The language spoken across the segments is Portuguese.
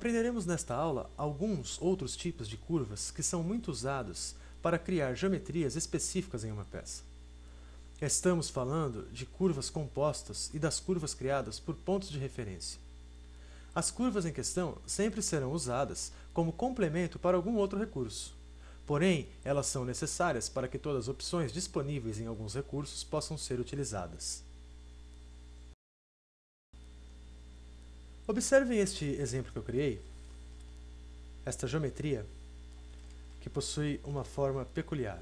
Aprenderemos nesta aula alguns outros tipos de curvas que são muito usados para criar geometrias específicas em uma peça. Estamos falando de curvas compostas e das curvas criadas por pontos de referência. As curvas em questão sempre serão usadas como complemento para algum outro recurso. Porém, elas são necessárias para que todas as opções disponíveis em alguns recursos possam ser utilizadas. Observem este exemplo que eu criei, esta geometria, que possui uma forma peculiar.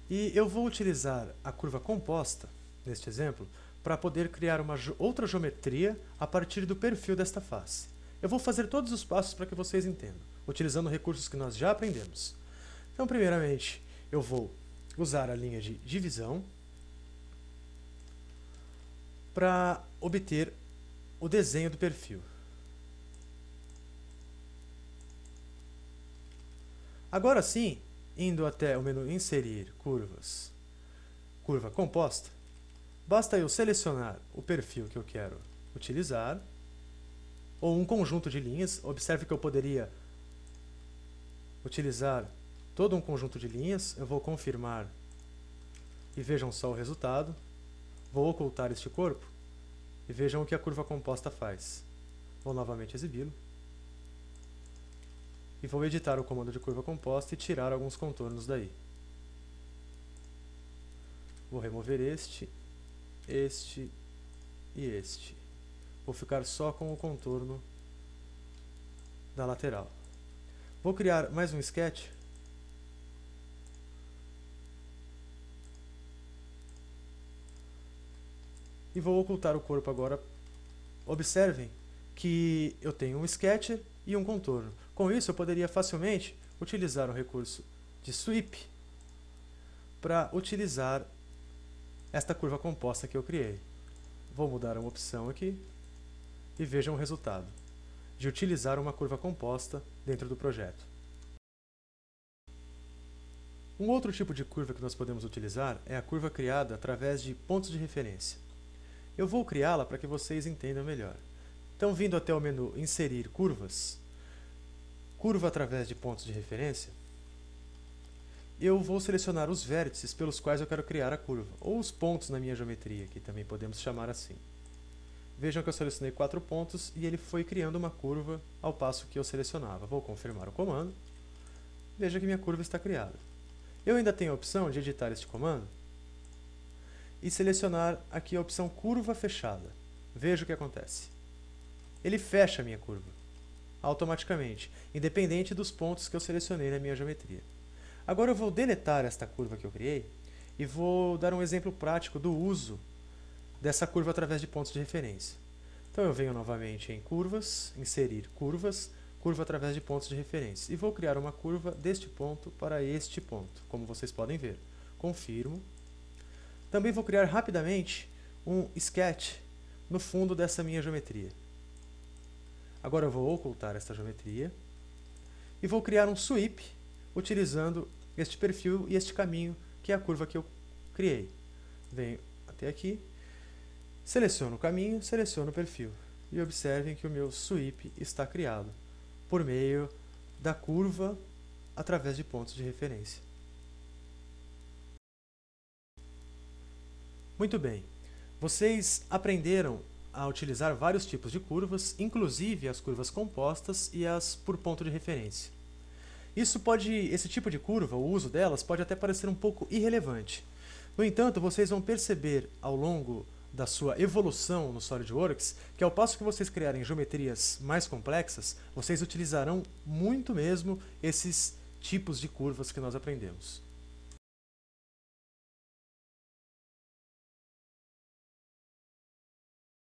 E eu vou utilizar a curva composta, neste exemplo, para poder criar uma outra geometria a partir do perfil desta face. Eu vou fazer todos os passos para que vocês entendam, utilizando recursos que nós já aprendemos. Então, primeiramente, eu vou usar a linha de divisão para obter o desenho do perfil. Agora sim, indo até o menu Inserir Curvas, Curva Composta, basta eu selecionar o perfil que eu quero utilizar, ou um conjunto de linhas. Observe que eu poderia utilizar todo um conjunto de linhas. Eu vou confirmar e vejam só o resultado. Vou ocultar este corpo e vejam o que a curva composta faz. Vou novamente exibi-lo. E vou editar o comando de curva composta e tirar alguns contornos daí. Vou remover este e este. Vou ficar só com o contorno da lateral. Vou criar mais um sketch. E vou ocultar o corpo agora. Observem que eu tenho um sketcher e um contorno. Com isso, eu poderia facilmente utilizar o recurso de Sweep para utilizar esta curva composta que eu criei. Vou mudar uma opção aqui e vejam o resultado de utilizar uma curva composta dentro do projeto. Um outro tipo de curva que nós podemos utilizar é a curva criada através de pontos de referência. Eu vou criá-la para que vocês entendam melhor. Então, vindo até o menu Inserir Curvas, Curva através de pontos de referência, eu vou selecionar os vértices pelos quais eu quero criar a curva, ou os pontos na minha geometria, que também podemos chamar assim. Vejam que eu selecionei 4 pontos e ele foi criando uma curva ao passo que eu selecionava. Vou confirmar o comando. Veja que minha curva está criada. Eu ainda tenho a opção de editar este comando e selecionar aqui a opção Curva Fechada. Veja o que acontece. Ele fecha a minha curva automaticamente, independente dos pontos que eu selecionei na minha geometria. Agora eu vou deletar esta curva que eu criei e vou dar um exemplo prático do uso dessa curva através de pontos de referência. Então eu venho novamente em Curvas, Inserir Curvas, Curva através de pontos de referência. E vou criar uma curva deste ponto para este ponto, como vocês podem ver. Confirmo. Também vou criar rapidamente um sketch no fundo dessa minha geometria. Agora eu vou ocultar esta geometria e vou criar um sweep utilizando este perfil e este caminho, que é a curva que eu criei. Venho até aqui, seleciono o caminho, seleciono o perfil. E observem que o meu sweep está criado por meio da curva através de pontos de referência. Muito bem, vocês aprenderam a utilizar vários tipos de curvas, inclusive as curvas compostas e as por ponto de referência. Esse tipo de curva, o uso delas, pode até parecer um pouco irrelevante. No entanto, vocês vão perceber ao longo da sua evolução no SolidWorks que ao passo que vocês criarem geometrias mais complexas, vocês utilizarão muito mesmo esses tipos de curvas que nós aprendemos.